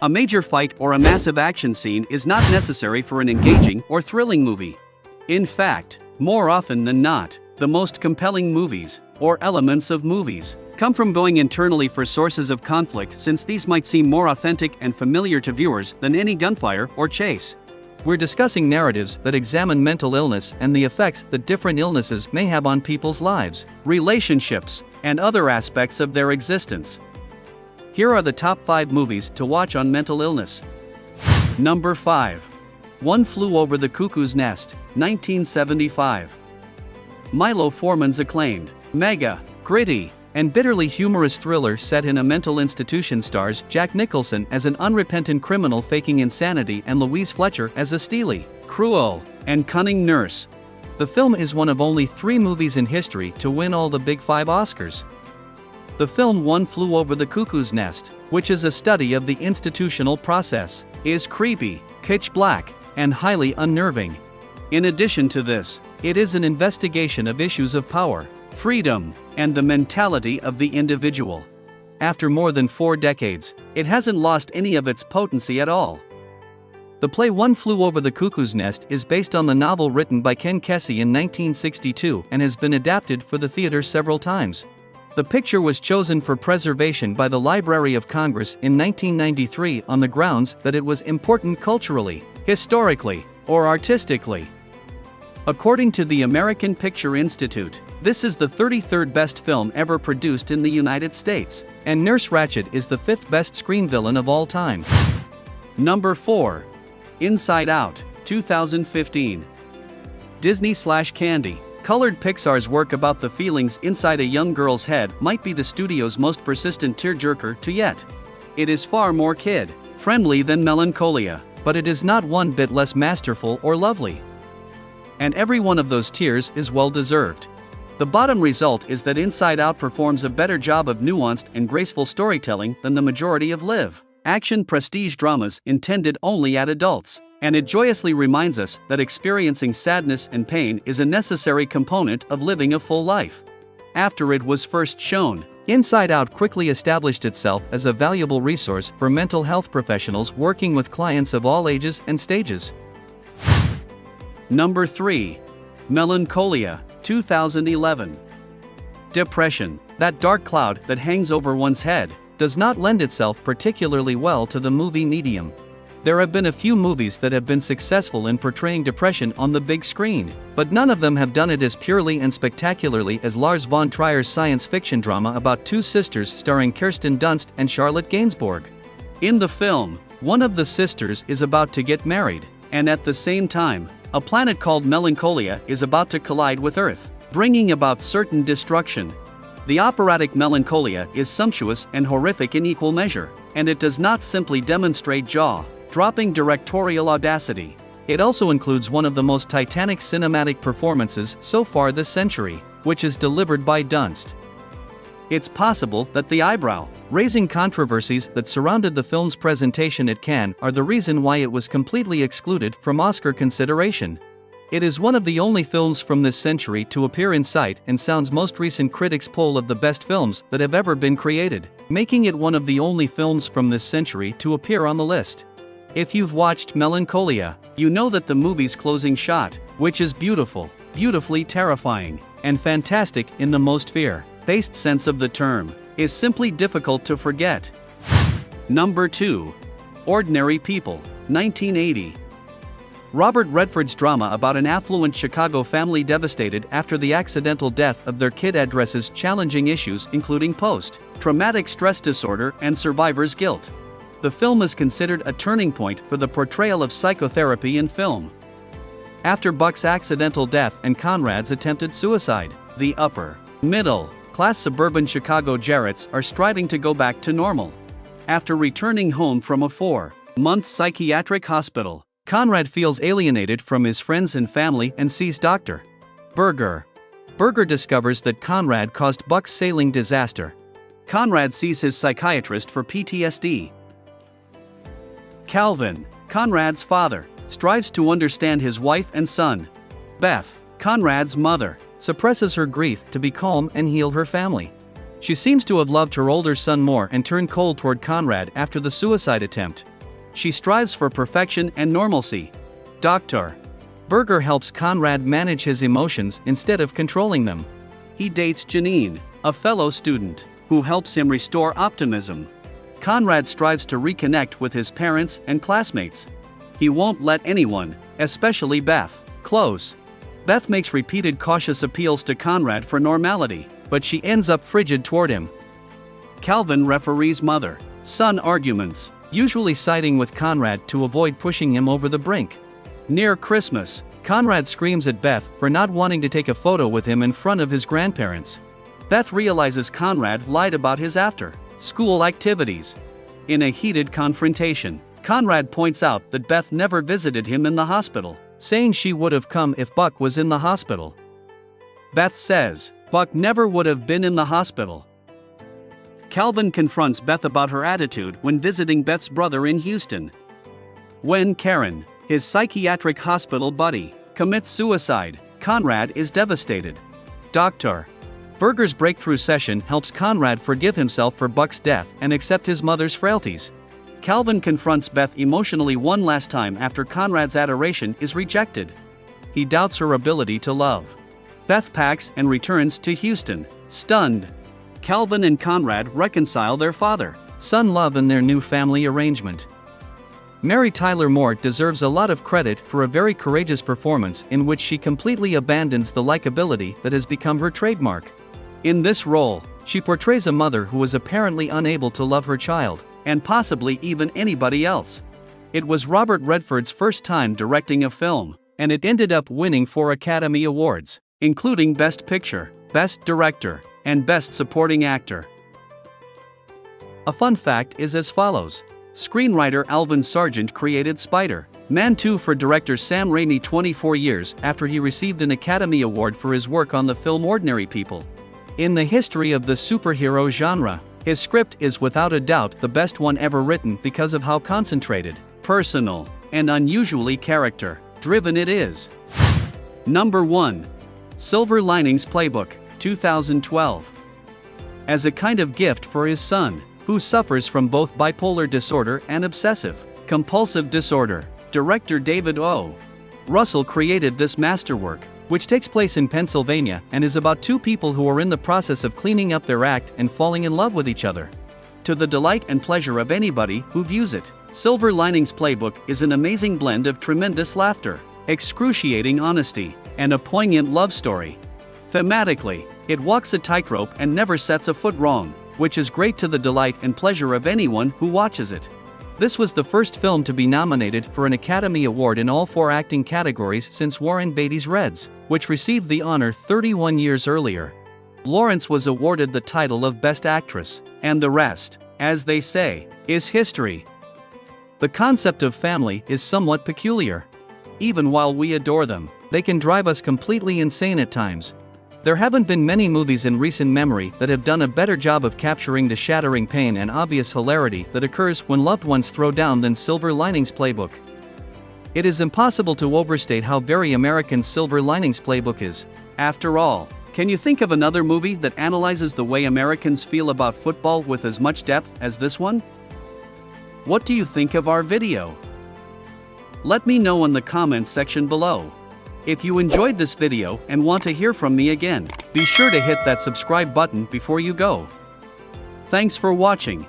A major fight or a massive action scene is not necessary for an engaging or thrilling movie. In fact, more often than not, the most compelling movies, or elements of movies, come from going internally for sources of conflict, since these might seem more authentic and familiar to viewers than any gunfire or chase. We're discussing narratives that examine mental illness and the effects that different illnesses may have on people's lives, relationships, and other aspects of their existence. Here are the top 5 movies to watch on mental illness. Number 5. One Flew Over the Cuckoo's Nest, 1975. Milo Forman's acclaimed, mega, gritty, and bitterly humorous thriller set in a mental institution stars Jack Nicholson as an unrepentant criminal faking insanity and Louise Fletcher as a steely, cruel, and cunning nurse. The film is one of only 3 movies in history to win all the Big 5 Oscars. The film One Flew Over the Cuckoo's Nest, which is a study of the institutional process, is creepy, pitch black, and highly unnerving. In addition to this, it is an investigation of issues of power, freedom, and the mentality of the individual. After more than 4 decades, it hasn't lost any of its potency at all. The play One Flew Over the Cuckoo's Nest is based on the novel written by Ken Kesey in 1962 and has been adapted for the theater several times. The picture was chosen for preservation by the Library of Congress in 1993 on the grounds that it was important culturally, historically, or artistically. According to the American Picture Institute, this is the 33rd best film ever produced in the United States, and Nurse Ratched is the 5th best screen villain of all time. Number 4. Inside Out, 2015. Disney/Candy Colored Pixar's work about the feelings inside a young girl's head might be the studio's most persistent tearjerker to yet. It is far more kid-friendly than Melancholia, but it is not one bit less masterful or lovely. And every one of those tears is well-deserved. The bottom result is that Inside Out performs a better job of nuanced and graceful storytelling than the majority of live-action prestige dramas intended only at adults. And it joyously reminds us that experiencing sadness and pain is a necessary component of living a full life. After it was first shown, Inside Out quickly established itself as a valuable resource for mental health professionals working with clients of all ages and stages. Number 3. Melancholia, 2011. Depression, that dark cloud that hangs over one's head, does not lend itself particularly well to the movie medium. There have been a few movies that have been successful in portraying depression on the big screen, but none of them have done it as purely and spectacularly as Lars von Trier's science fiction drama about 2 sisters starring Kirsten Dunst and Charlotte Gainsbourg. In the film, one of the sisters is about to get married, and at the same time, a planet called Melancholia is about to collide with Earth, bringing about certain destruction. The operatic Melancholia is sumptuous and horrific in equal measure, and it does not simply demonstrate jaw-dropping directorial audacity. It also includes one of the most titanic cinematic performances so far this century, which is delivered by Dunst. It's possible that the eyebrow-raising controversies that surrounded the film's presentation at Cannes are the reason why it was completely excluded from Oscar consideration. It is one of the only films from this century to appear in Sight and Sound's most recent critics' poll of the best films that have ever been created, making it one of the only films from this century to appear on the list. If you've watched Melancholia, you know that the movie's closing shot, which is beautiful, beautifully terrifying, and fantastic in the most fear-based sense of the term, is simply difficult to forget. Number 2. Ordinary People, 1980. Robert Redford's drama about an affluent Chicago family devastated after the accidental death of their kid addresses challenging issues including post-traumatic stress disorder and survivor's guilt. The film is considered a turning point for the portrayal of psychotherapy in film. After Buck's accidental death and Conrad's attempted suicide, the upper-middle-class suburban Chicago Jarretts are striving to go back to normal. After returning home from a 4-month psychiatric hospital, Conrad feels alienated from his friends and family and sees Dr. Berger. Berger discovers that Conrad caused Buck's sailing disaster. Conrad sees his psychiatrist for PTSD. Calvin, Conrad's father, strives to understand his wife and son. Beth, Conrad's mother, suppresses her grief to be calm and heal her family. She seems to have loved her older son more and turned cold toward Conrad after the suicide attempt. She strives for perfection and normalcy. Dr. Berger helps Conrad manage his emotions instead of controlling them. He dates Janine, a fellow student, who helps him restore optimism. Conrad strives to reconnect with his parents and classmates. He won't let anyone, especially Beth, close. Beth makes repeated cautious appeals to Conrad for normality, but she ends up frigid toward him. Calvin referees mother-son arguments, usually siding with Conrad to avoid pushing him over the brink. Near Christmas, Conrad screams at Beth for not wanting to take a photo with him in front of his grandparents. Beth realizes Conrad lied about his after-school activities. In a heated confrontation, Conrad points out that Beth never visited him in the hospital, saying she would have come if Buck was in the hospital. Beth says, Buck never would have been in the hospital. Calvin confronts Beth about her attitude when visiting Beth's brother in Houston. When Karen, his psychiatric hospital buddy, commits suicide, Conrad is devastated. Dr. Berger's breakthrough session helps Conrad forgive himself for Buck's death and accept his mother's frailties. Calvin confronts Beth emotionally one last time after Conrad's adoration is rejected. He doubts her ability to love. Beth packs and returns to Houston, stunned. Calvin and Conrad reconcile their father-son love in their new family arrangement. Mary Tyler Moore deserves a lot of credit for a very courageous performance in which she completely abandons the likability that has become her trademark. In this role, she portrays a mother who is apparently unable to love her child, and possibly even anybody else. It was Robert Redford's first time directing a film, and it ended up winning 4 Academy Awards, including Best Picture, Best Director, and Best Supporting Actor. A fun fact is as follows. Screenwriter Alvin Sargent created Spider-Man 2 for director Sam Raimi 24 years after he received an Academy Award for his work on the film Ordinary People. In the history of the superhero genre, his script is without a doubt the best one ever written because of how concentrated, personal, and unusually character-driven it is. Number 1. Silver Linings Playbook, 2012. As a kind of gift for his son, who suffers from both bipolar disorder and obsessive-compulsive disorder, director David O. Russell created this masterwork, which takes place in Pennsylvania and is about 2 people who are in the process of cleaning up their act and falling in love with each other. To the delight and pleasure of anybody who views it, Silver Linings Playbook is an amazing blend of tremendous laughter, excruciating honesty, and a poignant love story. Thematically, it walks a tightrope and never sets a foot wrong, which is great to the delight and pleasure of anyone who watches it. This was the first film to be nominated for an Academy Award in all 4 acting categories since Warren Beatty's Reds, which received the honor 31 years earlier. Lawrence was awarded the title of Best Actress, and the rest, as they say, is history. The concept of family is somewhat peculiar. Even while we adore them, they can drive us completely insane at times. There haven't been many movies in recent memory that have done a better job of capturing the shattering pain and obvious hilarity that occurs when loved ones throw down than Silver Linings Playbook. It is impossible to overstate how very American Silver Linings Playbook is. After all, can you think of another movie that analyzes the way Americans feel about football with as much depth as this one? What do you think of our video? Let me know in the comments section below. If you enjoyed this video and want to hear from me again, be sure to hit that subscribe button before you go. Thanks for watching.